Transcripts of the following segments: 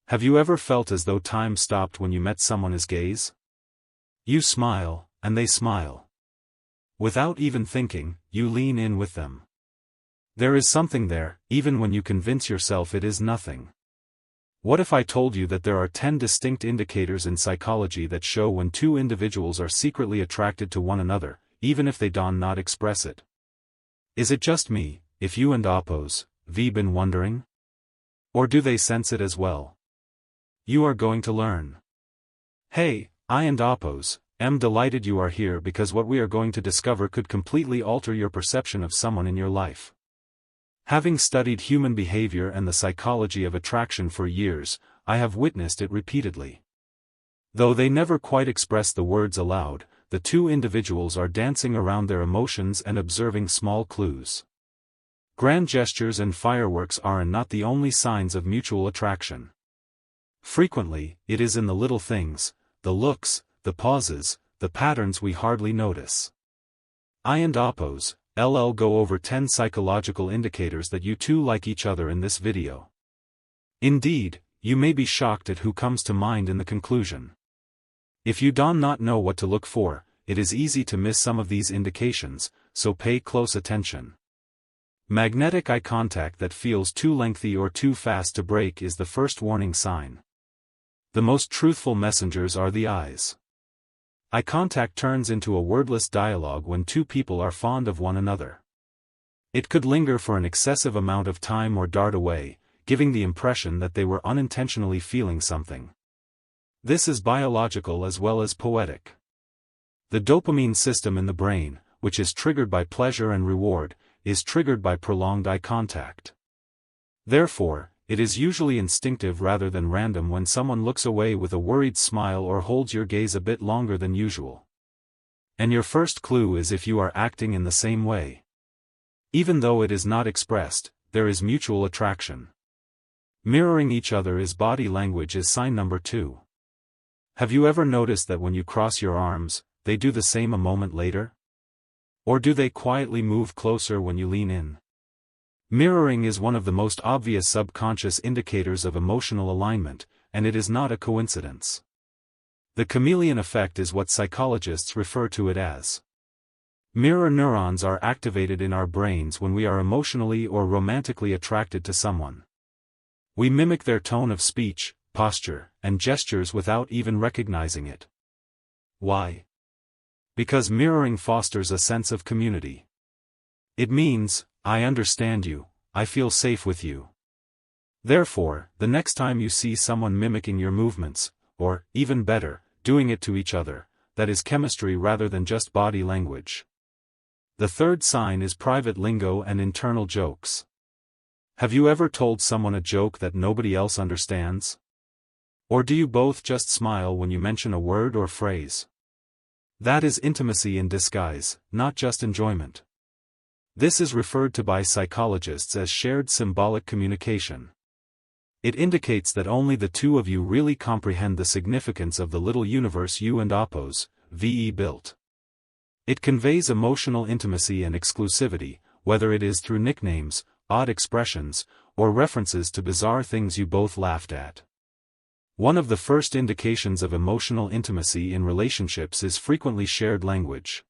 Have you ever felt as though time stopped when you met someone's gaze? You smile, and they smile. Without even thinking, you lean in with them. There is something there, even when you convince yourself it is nothing. What if I told you that there are 10 distinct indicators in psychology that show when two individuals are secretly attracted to one another, even if they do not express it? Is it just me, if you and oppose, V been wondering? Or do they sense it as well? You are going to learn. Hey, I and oppose, am delighted you are here because what we are going to discover could completely alter your perception of someone in your life. Having studied human behavior and the psychology of attraction for years, I have witnessed it repeatedly. Though they never quite express the words aloud, the two individuals are dancing around their emotions and observing small clues. Grand gestures and fireworks are not the only signs of mutual attraction. Frequently, it is in the little things, the looks, the pauses, the patterns we hardly notice. I and oppose, LL go over 10 psychological indicators that you two like each other in this video. Indeed, you may be shocked at who comes to mind in the conclusion. If you do not know what to look for, it is easy to miss some of these indications, so pay close attention. Magnetic eye contact that feels too lengthy or too fast to break is the first warning sign. The most truthful messengers are the eyes. Eye contact turns into a wordless dialogue when two people are fond of one another. It could linger for an excessive amount of time or dart away, giving the impression that they were unintentionally feeling something. This is biological as well as poetic. The dopamine system in the brain, which is triggered by pleasure and reward, is triggered by prolonged eye contact. Therefore, it is usually instinctive rather than random when someone looks away with a worried smile or holds your gaze a bit longer than usual. And your first clue is if you are acting in the same way. Even though it is not expressed, there is mutual attraction. Mirroring each other is body language is sign number 2. Have you ever noticed that when you cross your arms, they do the same a moment later? Or do they quietly move closer when you lean in? Mirroring is one of the most obvious subconscious indicators of emotional alignment, and it is not a coincidence. The chameleon effect is what psychologists refer to it as. Mirror neurons are activated in our brains when we are emotionally or romantically attracted to someone. We mimic their tone of speech, posture, and gestures without even recognizing it. Why? Because mirroring fosters a sense of community. It means, I understand you, I feel safe with you. Therefore, the next time you see someone mimicking your movements, or, even better, doing it to each other, that is chemistry rather than just body language. The third sign is private lingo and internal jokes. Have you ever told someone a joke that nobody else understands? Or do you both just smile when you mention a word or phrase? That is intimacy in disguise, not just enjoyment. This is referred to by psychologists as shared symbolic communication. It indicates that only the two of you really comprehend the significance of the little universe you and oppose, VE built. It conveys emotional intimacy and exclusivity, whether it is through nicknames, odd expressions, or references to bizarre things you both laughed at. One of the first indications of emotional intimacy in relationships is frequently shared language.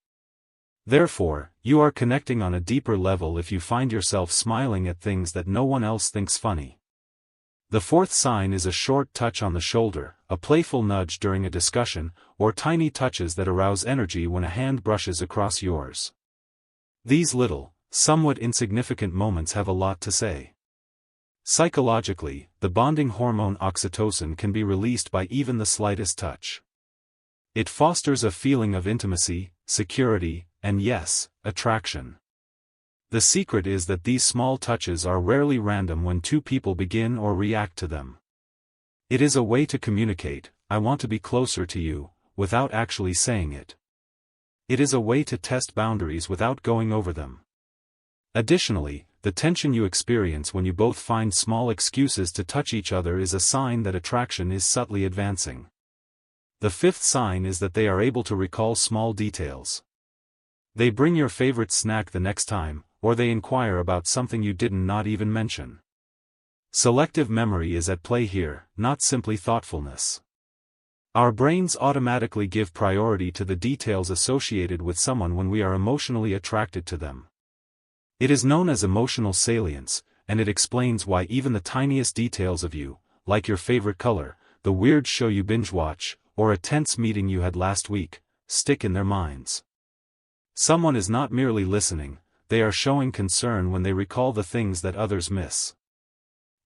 Therefore, you are connecting on a deeper level if you find yourself smiling at things that no one else thinks funny. The fourth sign is a short touch on the shoulder, a playful nudge during a discussion, or tiny touches that arouse energy when a hand brushes across yours. These little, somewhat insignificant moments have a lot to say. Psychologically, the bonding hormone oxytocin can be released by even the slightest touch. It fosters a feeling of intimacy, security, and yes, attraction. The secret is that these small touches are rarely random when two people begin or react to them. It is a way to communicate, I want to be closer to you, without actually saying it. It is a way to test boundaries without going over them. Additionally, the tension you experience when you both find small excuses to touch each other is a sign that attraction is subtly advancing. The fifth sign is that they are able to recall small details. They bring your favorite snack the next time, or they inquire about something you did not even mention. Selective memory is at play here, not simply thoughtfulness. Our brains automatically give priority to the details associated with someone when we are emotionally attracted to them. It is known as emotional salience, and it explains why even the tiniest details of you, like your favorite color, the weird show you binge-watch, or a tense meeting you had last week, stick in their minds. Someone is not merely listening, they are showing concern when they recall the things that others miss.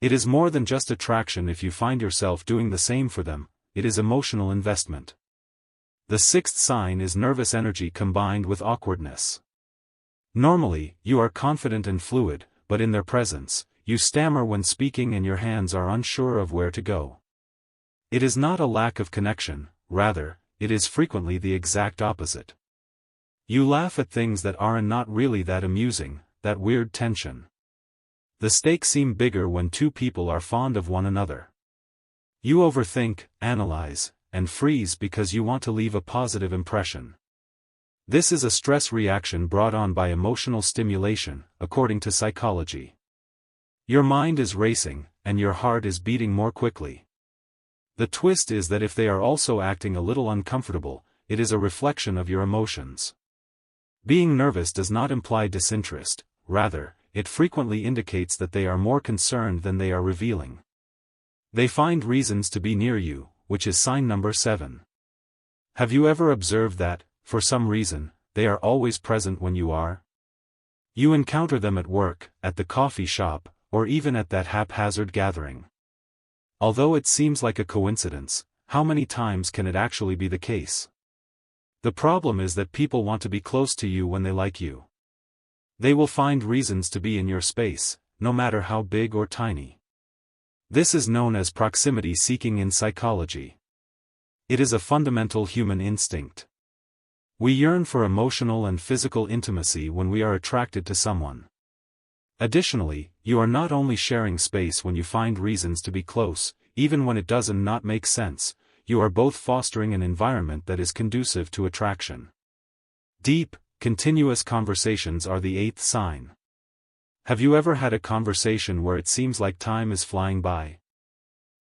It is more than just attraction. If you find yourself doing the same for them, it is emotional investment. The sixth sign is nervous energy combined with awkwardness. Normally, you are confident and fluid, but in their presence, you stammer when speaking and your hands are unsure of where to go. It is not a lack of connection, rather, it is frequently the exact opposite. You laugh at things that aren't not really that amusing, that weird tension. The stakes seem bigger when two people are fond of one another. You overthink, analyze, and freeze because you want to leave a positive impression. This is a stress reaction brought on by emotional stimulation, according to psychology. Your mind is racing, and your heart is beating more quickly. The twist is that if they are also acting a little uncomfortable, it is a reflection of your emotions. Being nervous does not imply disinterest, rather, it frequently indicates that they are more concerned than they are revealing. They find reasons to be near you, which is sign number 7. Have you ever observed that, for some reason, they are always present when you are? You encounter them at work, at the coffee shop, or even at that haphazard gathering. Although it seems like a coincidence, how many times can it actually be the case? The problem is that people want to be close to you when they like you. They will find reasons to be in your space, no matter how big or tiny. This is known as proximity seeking in psychology. It is a fundamental human instinct. We yearn for emotional and physical intimacy when we are attracted to someone. Additionally, you are not only sharing space when you find reasons to be close, even when it doesn't not make sense, you are both fostering an environment that is conducive to attraction. Deep, continuous conversations are the 8th sign. Have you ever had a conversation where it seems like time is flying by?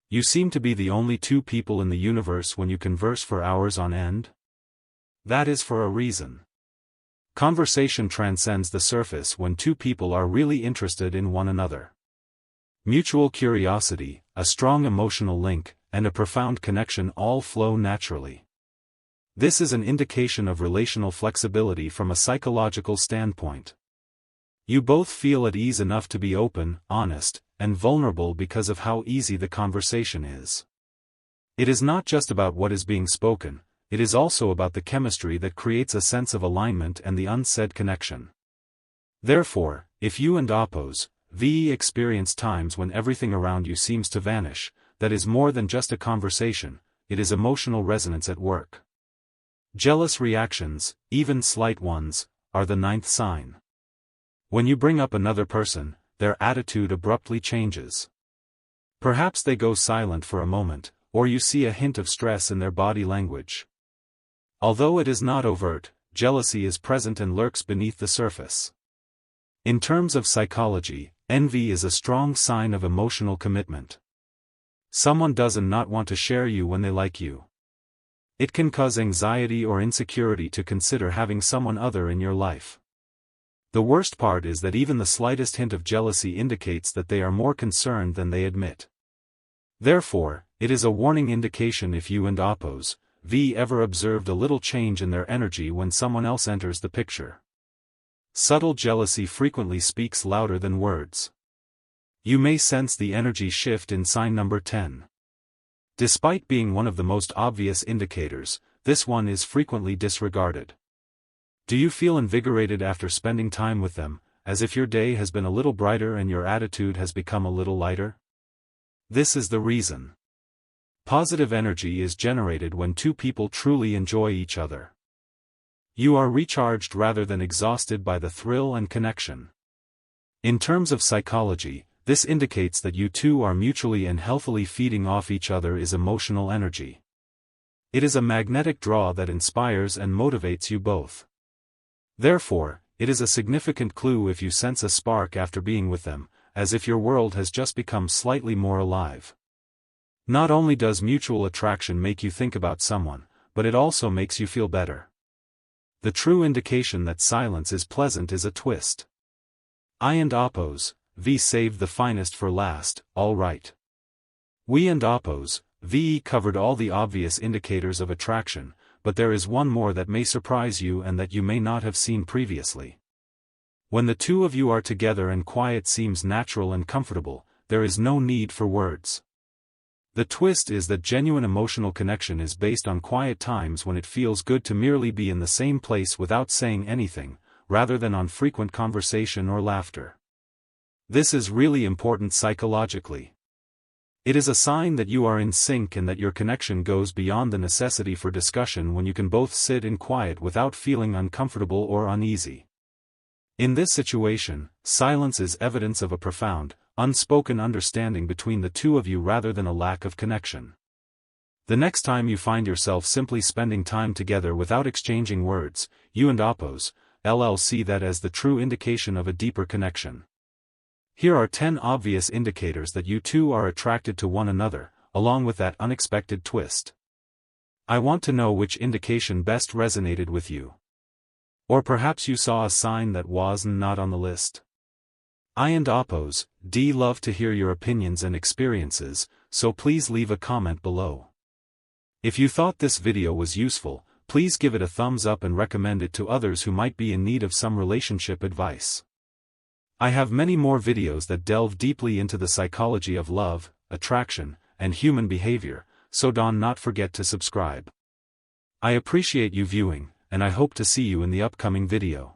You seem to be the only two people in the universe when you converse for hours on end? That is for a reason. Conversation transcends the surface when two people are really interested in one another. Mutual curiosity, a strong emotional link, and a profound connection all flow naturally. This is an indication of relational flexibility from a psychological standpoint. You both feel at ease enough to be open, honest, and vulnerable because of how easy the conversation is. It is not just about what is being spoken, it is also about the chemistry that creates a sense of alignment and the unsaid connection. Therefore, if you and VE experience times when everything around you seems to vanish, that is more than just a conversation, it is emotional resonance at work. Jealous reactions, even slight ones, are the 9th sign. When you bring up another person, their attitude abruptly changes. Perhaps they go silent for a moment, or you see a hint of stress in their body language. Although it is not overt, jealousy is present and lurks beneath the surface. In terms of psychology, envy is a strong sign of emotional commitment. Someone doesn't not want to share you when they like you. It can cause anxiety or insecurity to consider having someone other in your life. The worst part is that even the slightest hint of jealousy indicates that they are more concerned than they admit. Therefore, it is a warning indication if you and VE ever observed a little change in their energy when someone else enters the picture. Subtle jealousy frequently speaks louder than words. You may sense the energy shift in sign number 10. Despite being one of the most obvious indicators, this one is frequently disregarded. Do you feel invigorated after spending time with them, as if your day has been a little brighter and your attitude has become a little lighter? This is the reason. Positive energy is generated when two people truly enjoy each other. You are recharged rather than exhausted by the thrill and connection. In terms of psychology, this indicates that you two are mutually and healthily feeding off each other is emotional energy. It is a magnetic draw that inspires and motivates you both. Therefore, it is a significant clue if you sense a spark after being with them, as if your world has just become slightly more alive. Not only does mutual attraction make you think about someone, but it also makes you feel better. The true indication that silence is pleasant is a twist. I and Oppos, V saved the finest for last, all right. We and Oppos, VE covered all the obvious indicators of attraction, but there is one more that may surprise you and that you may not have seen previously. When the two of you are together and quiet seems natural and comfortable, there is no need for words. The twist is that genuine emotional connection is based on quiet times when it feels good to merely be in the same place without saying anything, rather than on frequent conversation or laughter. This is really important psychologically. It is a sign that you are in sync and that your connection goes beyond the necessity for discussion when you can both sit in quiet without feeling uncomfortable or uneasy. In this situation, silence is evidence of a profound, unspoken understanding between the two of you rather than a lack of connection. The next time you find yourself simply spending time together without exchanging words, you and Oppos, LL see that as the true indication of a deeper connection. Here are 10 obvious indicators that you two are attracted to one another, along with that unexpected twist. I want to know which indication best resonated with you. Or perhaps you saw a sign that was not on the list. I and Oppos, D love to hear your opinions and experiences, so please leave a comment below. If you thought this video was useful, please give it a thumbs up and recommend it to others who might be in need of some relationship advice. I have many more videos that delve deeply into the psychology of love, attraction, and human behavior, so do not forget to subscribe. I appreciate you viewing, and I hope to see you in the upcoming video.